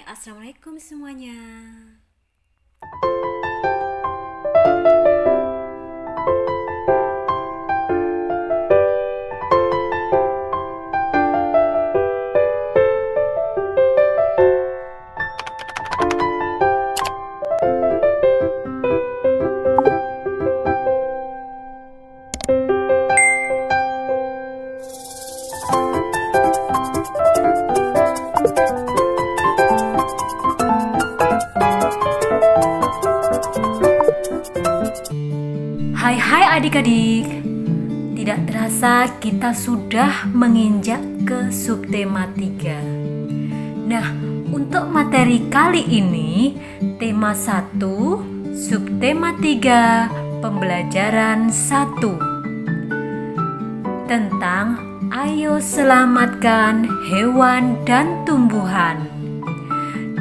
Assalamualaikum semuanya. Hai adik-adik, tidak terasa kita sudah menginjak ke subtema 3. Nah, untuk materi kali ini, tema 1, subtema 3, pembelajaran 1, tentang ayo selamatkan hewan dan tumbuhan.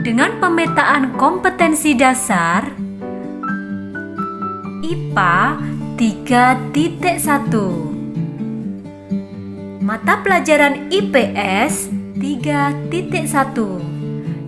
Dengan pemetaan kompetensi dasar IPA 3.1, mata pelajaran IPS 3.1,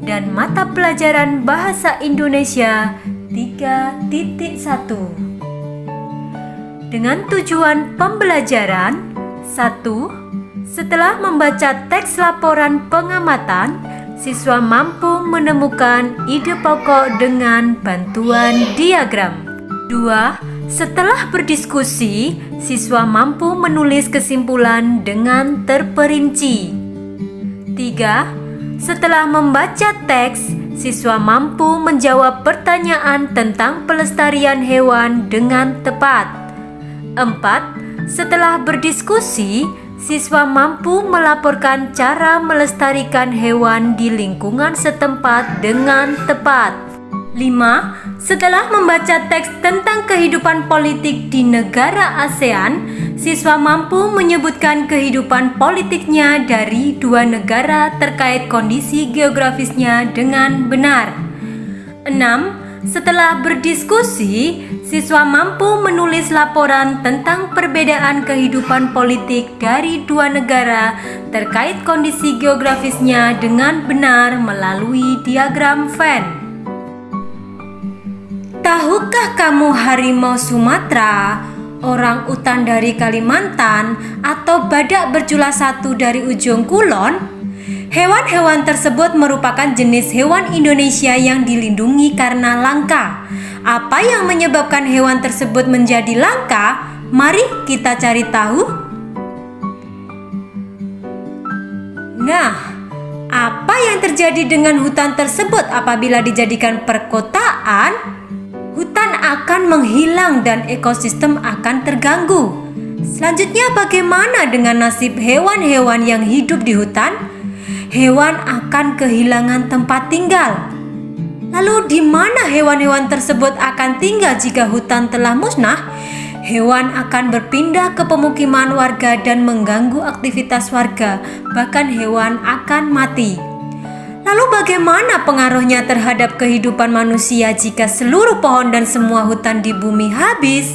dan mata pelajaran Bahasa Indonesia 3.1. Dengan tujuan pembelajaran 1. Setelah membaca teks laporan pengamatan, siswa mampu menemukan ide pokok dengan bantuan diagram. 2. Setelah berdiskusi, siswa mampu menulis kesimpulan dengan terperinci. 3. Setelah membaca teks, siswa mampu menjawab pertanyaan tentang pelestarian hewan dengan tepat. 4. Setelah berdiskusi, siswa mampu melaporkan cara melestarikan hewan di lingkungan setempat dengan tepat. 5. Setelah membaca teks tentang kehidupan politik di negara ASEAN, siswa mampu menyebutkan kehidupan politiknya dari dua negara terkait kondisi geografisnya dengan benar. 6. Setelah berdiskusi, siswa mampu menulis laporan tentang perbedaan kehidupan politik dari dua negara terkait kondisi geografisnya dengan benar melalui diagram Venn. Tahukah kamu harimau Sumatera, orang utan dari Kalimantan, atau badak berjula satu dari ujung kulon? Hewan-hewan tersebut merupakan jenis hewan Indonesia yang dilindungi karena langka. Apa yang menyebabkan hewan tersebut menjadi langka? Mari kita cari tahu. Nah, apa yang terjadi dengan hutan tersebut apabila dijadikan perkotaan? Hutan akan menghilang dan ekosistem akan terganggu. Selanjutnya, bagaimana dengan nasib hewan-hewan yang hidup di hutan? Hewan akan kehilangan tempat tinggal. Lalu di mana hewan-hewan tersebut akan tinggal jika hutan telah musnah? Hewan akan berpindah ke pemukiman warga dan mengganggu aktivitas warga, bahkan hewan akan mati. Lalu bagaimana pengaruhnya terhadap kehidupan manusia jika seluruh pohon dan semua hutan di bumi habis?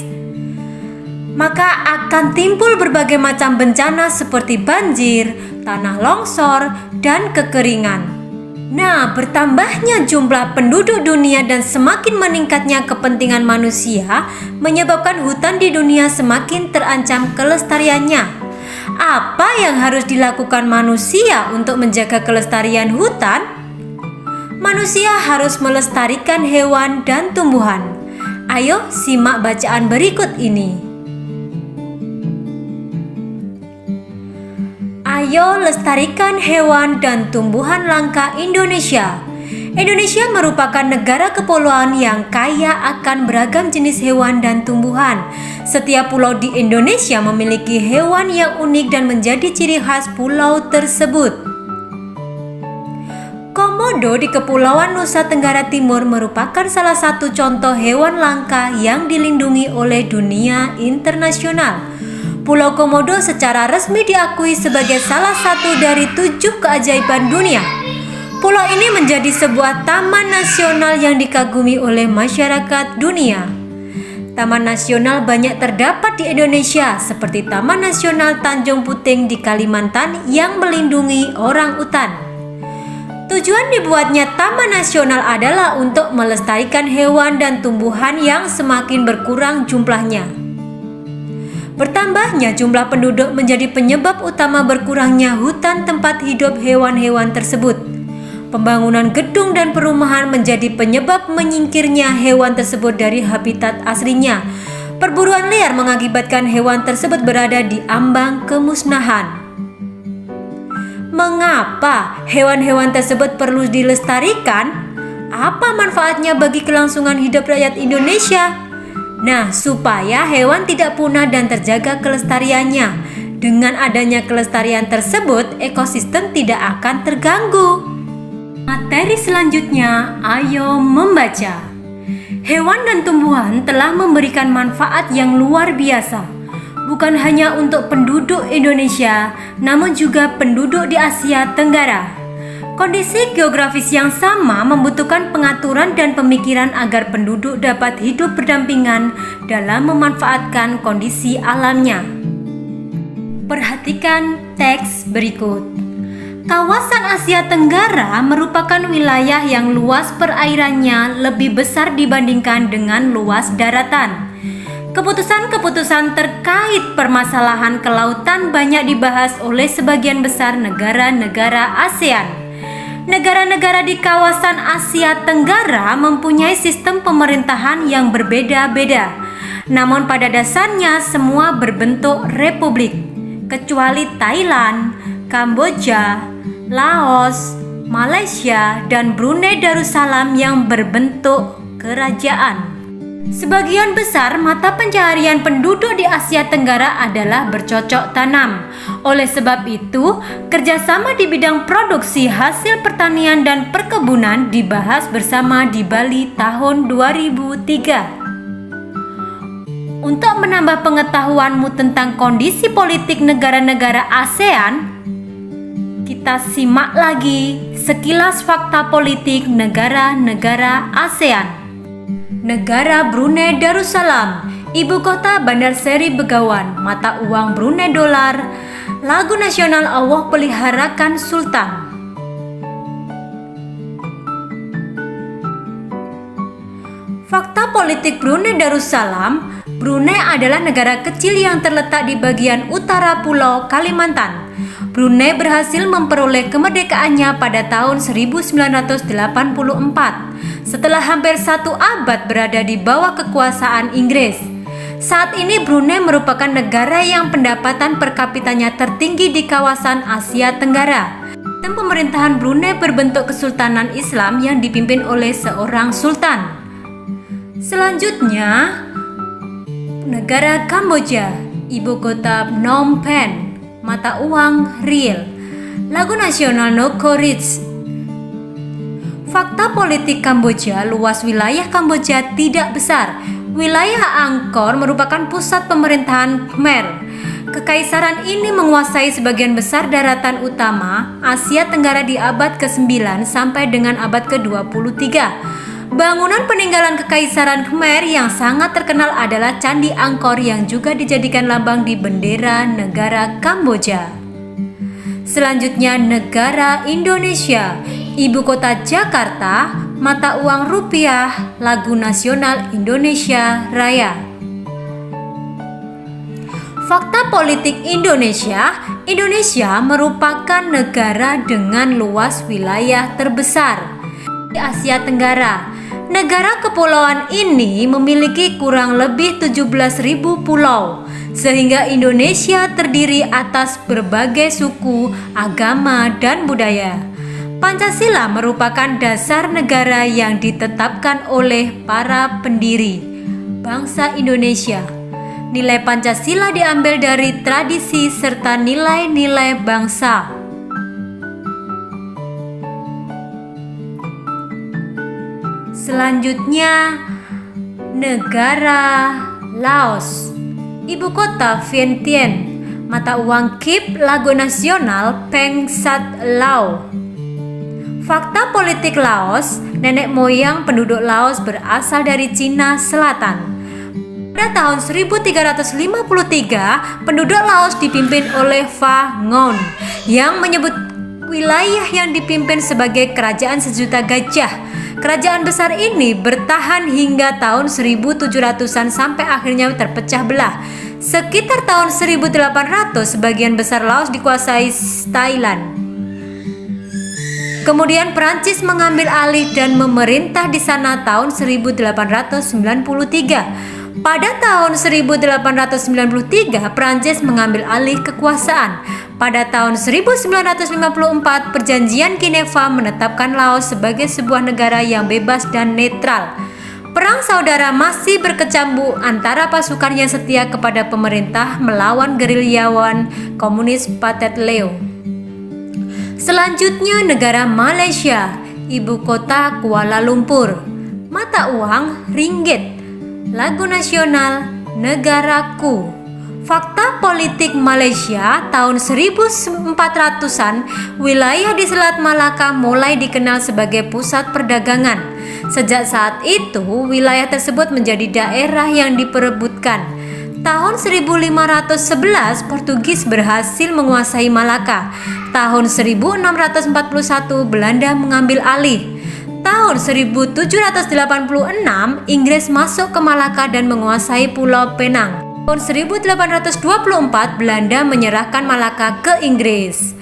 Maka akan timbul berbagai macam bencana seperti banjir, tanah longsor, dan kekeringan. Nah, bertambahnya jumlah penduduk dunia dan semakin meningkatnya kepentingan manusia menyebabkan hutan di dunia semakin terancam kelestariannya. Apa yang harus dilakukan manusia untuk menjaga kelestarian hutan? Manusia harus melestarikan hewan dan tumbuhan. Ayo simak bacaan berikut ini. Ayo lestarikan hewan dan tumbuhan langka Indonesia. Indonesia merupakan negara kepulauan yang kaya akan beragam jenis hewan dan tumbuhan. Setiap pulau di Indonesia memiliki hewan yang unik dan menjadi ciri khas pulau tersebut. Komodo di Kepulauan Nusa Tenggara Timur merupakan salah satu contoh hewan langka yang dilindungi oleh dunia internasional. Pulau Komodo secara resmi diakui sebagai salah satu dari 7 keajaiban dunia. Pulau ini menjadi sebuah taman nasional yang dikagumi oleh masyarakat dunia. Taman nasional banyak terdapat di Indonesia, seperti Taman Nasional Tanjung Puting di Kalimantan yang melindungi orang utan. Tujuan dibuatnya Taman Nasional adalah untuk melestarikan hewan dan tumbuhan yang semakin berkurang jumlahnya. Bertambahnya jumlah penduduk menjadi penyebab utama berkurangnya hutan tempat hidup hewan-hewan tersebut. Pembangunan gedung dan perumahan menjadi penyebab menyingkirnya hewan tersebut dari habitat aslinya. Perburuan liar mengakibatkan hewan tersebut berada di ambang kemusnahan. Mengapa hewan-hewan tersebut perlu dilestarikan? Apa manfaatnya bagi kelangsungan hidup rakyat Indonesia? Nah, supaya hewan tidak punah dan terjaga kelestariannya. Dengan adanya kelestarian tersebut, ekosistem tidak akan terganggu. Materi selanjutnya, ayo membaca. Hewan dan tumbuhan telah memberikan manfaat yang luar biasa. Bukan hanya untuk penduduk Indonesia, namun juga penduduk di Asia Tenggara. Kondisi geografis yang sama membutuhkan pengaturan dan pemikiran agar penduduk dapat hidup berdampingan dalam memanfaatkan kondisi alamnya. Perhatikan teks berikut. Kawasan Asia Tenggara merupakan wilayah yang luas perairannya lebih besar dibandingkan dengan luas daratan. Keputusan-keputusan terkait permasalahan kelautan banyak dibahas oleh sebagian besar negara-negara ASEAN. Negara-negara di kawasan Asia Tenggara mempunyai sistem pemerintahan yang berbeda-beda. Namun pada dasarnya semua berbentuk republik, kecuali Thailand, Kamboja, Laos, Malaysia, dan Brunei Darussalam yang berbentuk kerajaan. Sebagian besar mata pencaharian penduduk di Asia Tenggara adalah bercocok tanam. Oleh sebab itu, kerjasama di bidang produksi hasil pertanian dan perkebunan dibahas bersama di Bali tahun 2003. Untuk menambah pengetahuanmu tentang kondisi politik negara-negara ASEAN, kita simak lagi sekilas fakta politik negara-negara ASEAN. Negara Brunei Darussalam, ibu kota Bandar Seri Begawan, mata uang Brunei dolar, lagu nasional Allah peliharakan Sultan. Fakta politik Brunei Darussalam. Brunei adalah negara kecil yang terletak di bagian utara Pulau Kalimantan. Brunei berhasil memperoleh kemerdekaannya pada tahun 1984 setelah hampir satu abad berada di bawah kekuasaan Inggris. Saat ini Brunei merupakan negara yang pendapatan per kapitanya tertinggi di kawasan Asia Tenggara. Sistem pemerintahan Brunei berbentuk kesultanan Islam yang dipimpin oleh seorang sultan. Selanjutnya, negara Kamboja, ibu kota Phnom Penh, mata uang riel, lagu nasional Nokoreach. Fakta politik Kamboja. Luas wilayah Kamboja tidak besar. Wilayah Angkor merupakan pusat pemerintahan Khmer. Kekaisaran ini menguasai sebagian besar daratan utama Asia Tenggara di abad ke-9 sampai dengan abad ke-23. Bangunan peninggalan Kekaisaran Khmer yang sangat terkenal adalah Candi Angkor yang juga dijadikan lambang di bendera negara Kamboja. Selanjutnya negara Indonesia, ibu kota Jakarta, mata uang rupiah, lagu nasional Indonesia Raya. Fakta politik Indonesia. Indonesia merupakan negara dengan luas wilayah terbesar di Asia Tenggara. Negara kepulauan ini memiliki kurang lebih 17.000 pulau, sehingga Indonesia terdiri atas berbagai suku, agama, dan budaya. Pancasila merupakan dasar negara yang ditetapkan oleh para pendiri bangsa Indonesia. Nilai Pancasila diambil dari tradisi serta nilai-nilai bangsa. Selanjutnya, negara Laos, ibu kota Vientiane, mata uang KIP, lagu nasional Peng Sat Lao. Fakta politik Laos. Nenek moyang penduduk Laos berasal dari Cina Selatan. Pada tahun 1353, penduduk Laos dipimpin oleh Pha Ngon yang menyebut wilayah yang dipimpin sebagai kerajaan sejuta gajah. Kerajaan besar ini bertahan hingga tahun 1700-an sampai akhirnya terpecah belah. Sekitar tahun 1800 sebagian besar Laos dikuasai Thailand. Kemudian Prancis mengambil alih dan memerintah di sana tahun 1893. Pada tahun 1893, Prancis mengambil alih kekuasaan. Pada tahun 1954, Perjanjian Geneva menetapkan Laos sebagai sebuah negara yang bebas dan netral. Perang saudara masih berkecamuk antara pasukan yang setia kepada pemerintah melawan gerilyawan komunis Pathet Lao. Selanjutnya negara Malaysia, ibu kota Kuala Lumpur, mata uang ringgit, lagu nasional negaraku. Fakta politik Malaysia tahun 1400-an, wilayah di Selat Malaka mulai dikenal sebagai pusat perdagangan. Sejak saat itu, wilayah tersebut menjadi daerah yang diperebutkan. Tahun 1511, Portugis berhasil menguasai Malaka. Tahun 1641, Belanda mengambil alih. Tahun 1786, Inggris masuk ke Malaka dan menguasai Pulau Penang. Tahun 1824, Belanda menyerahkan Malaka ke Inggris.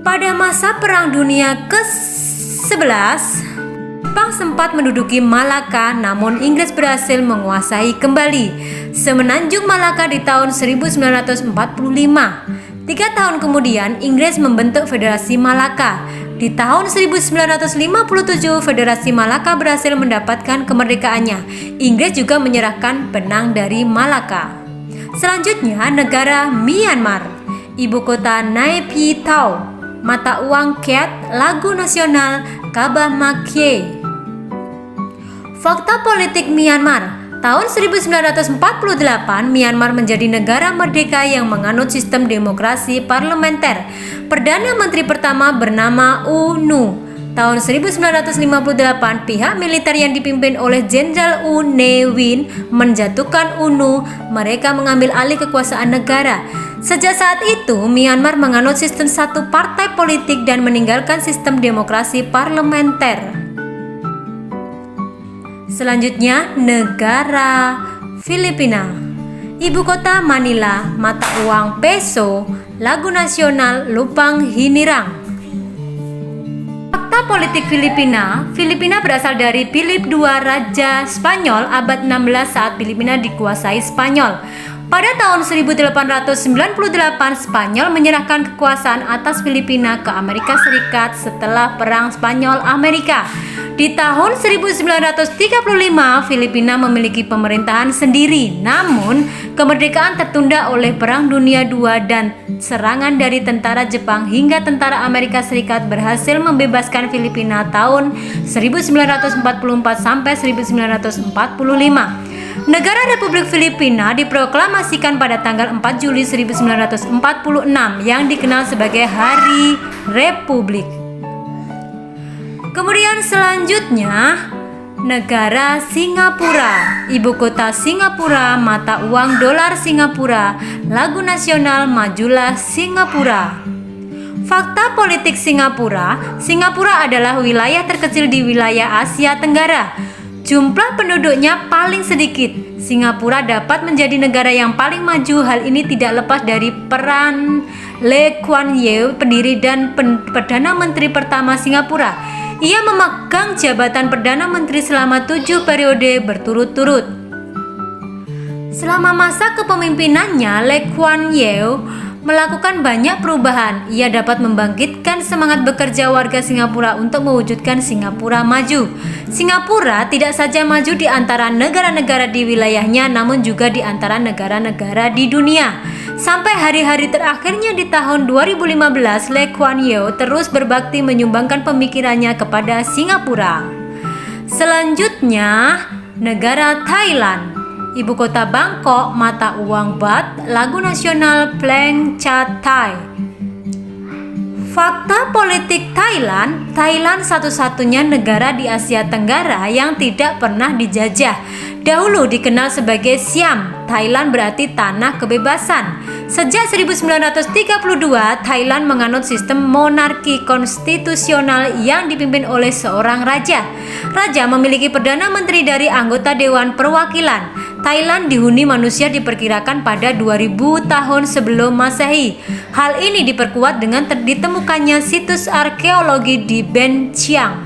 Pada masa Perang Dunia ke-11, Jepang sempat menduduki Malaka, namun Inggris berhasil menguasai kembali Semenanjung Malaka di tahun 1945. 3 tahun kemudian, Inggris membentuk Federasi Malaka. Di tahun 1957, Federasi Malaka berhasil mendapatkan kemerdekaannya. Inggris juga menyerahkan Penang dari Malaka. Selanjutnya, negara Myanmar, ibu kota Naypyidaw, mata uang kyat, lagu nasional Kabah Makie. Fakta politik Myanmar. Tahun 1948, Myanmar menjadi negara merdeka yang menganut sistem demokrasi parlementer. Perdana Menteri pertama bernama U Nu. Tahun 1958, pihak militer yang dipimpin oleh Jenderal U Ne Win menjatuhkan UNU. Mereka mengambil alih kekuasaan negara. Sejak saat itu, Myanmar menganut sistem satu partai politik dan meninggalkan sistem demokrasi parlementer. Selanjutnya, negara Filipina. Ibu kota Manila, mata uang peso, lagu nasional Lupang Hinirang. Fakta politik Filipina. Filipina berasal dari Philip II, Raja Spanyol abad 16 saat Filipina dikuasai Spanyol. Pada tahun 1898, Spanyol menyerahkan kekuasaan atas Filipina ke Amerika Serikat setelah Perang Spanyol-Amerika. Di tahun 1935, Filipina memiliki pemerintahan sendiri, namun kemerdekaan tertunda oleh Perang Dunia II dan serangan dari tentara Jepang hingga tentara Amerika Serikat berhasil membebaskan Filipina tahun 1944 sampai 1945. Negara Republik Filipina diproklamasikan pada tanggal 4 Juli 1946 yang dikenal sebagai Hari Republik. Kemudian selanjutnya, negara Singapura, ibu kota Singapura, mata uang dolar Singapura, lagu nasional Majulah Singapura. Fakta politik Singapura. Singapura adalah wilayah terkecil di wilayah Asia Tenggara. Jumlah penduduknya paling sedikit. Singapura dapat menjadi negara yang paling maju. Hal ini tidak lepas dari peran Lee Kuan Yew, pendiri dan Perdana Menteri pertama Singapura. Ia memegang jabatan Perdana Menteri selama 7 periode berturut-turut. Selama masa kepemimpinannya, Lee Kuan Yew melakukan banyak perubahan. Ia dapat membangkitkan semangat bekerja warga Singapura untuk mewujudkan Singapura maju. Singapura tidak saja maju di antara negara-negara di wilayahnya, namun juga di antara negara-negara di dunia. Sampai hari-hari terakhirnya di tahun 2015, Lee Kuan Yew terus berbakti menyumbangkan pemikirannya kepada Singapura. Selanjutnya, negara Thailand. Ibu kota Bangkok, mata uang baht, lagu nasional Plang Chat Thai. Fakta politik Thailand. Thailand satu-satunya negara di Asia Tenggara yang tidak pernah dijajah. Dahulu dikenal sebagai Siam. Thailand berarti tanah kebebasan. Sejak 1932, Thailand menganut sistem monarki konstitusional yang dipimpin oleh seorang raja. Raja memiliki perdana menteri dari anggota Dewan Perwakilan. Thailand dihuni manusia diperkirakan pada 2000 tahun sebelum Masehi. Hal ini diperkuat dengan ditemukannya situs arkeologi di Ben Chiang.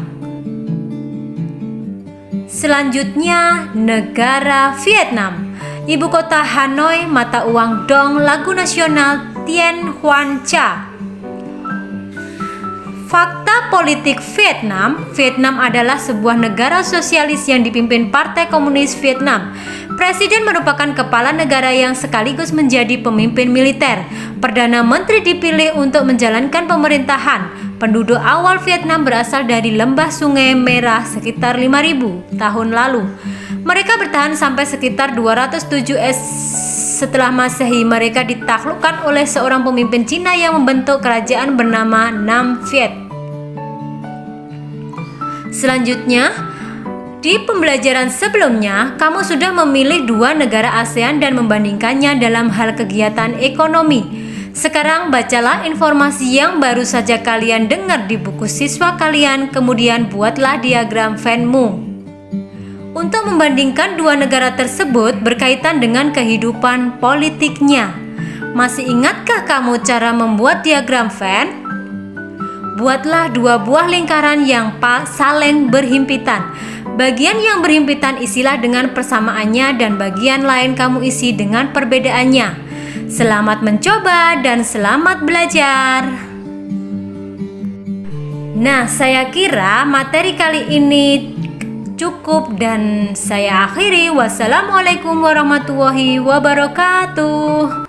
Selanjutnya, negara Vietnam. Ibu kota Hanoi, mata uang dong, lagu nasional Tien Hoan Cha. Fakta politik Vietnam. Vietnam adalah sebuah negara sosialis yang dipimpin Partai Komunis Vietnam. Presiden merupakan kepala negara yang sekaligus menjadi pemimpin militer. Perdana Menteri dipilih untuk menjalankan pemerintahan. Penduduk awal Vietnam berasal dari lembah Sungai Merah sekitar 5.000 tahun lalu. Mereka bertahan sampai sekitar 207 setelah Masehi. Mereka ditaklukkan oleh seorang pemimpin Cina yang membentuk kerajaan bernama Nam Viet. Selanjutnya, di pembelajaran sebelumnya, kamu sudah memilih 2 negara ASEAN dan membandingkannya dalam hal kegiatan ekonomi. Sekarang bacalah informasi yang baru saja kalian dengar di buku siswa kalian, kemudian buatlah diagram Venn-mu. Untuk membandingkan 2 negara tersebut berkaitan dengan kehidupan politiknya. Masih ingatkah kamu cara membuat diagram Venn? Buatlah 2 buah lingkaran yang saling berhimpitan. Bagian yang berhimpitan isilah dengan persamaannya dan bagian lain kamu isi dengan perbedaannya. Selamat mencoba dan selamat belajar. Nah, saya kira materi kali ini cukup dan saya akhiri. Wassalamualaikum warahmatullahi wabarakatuh.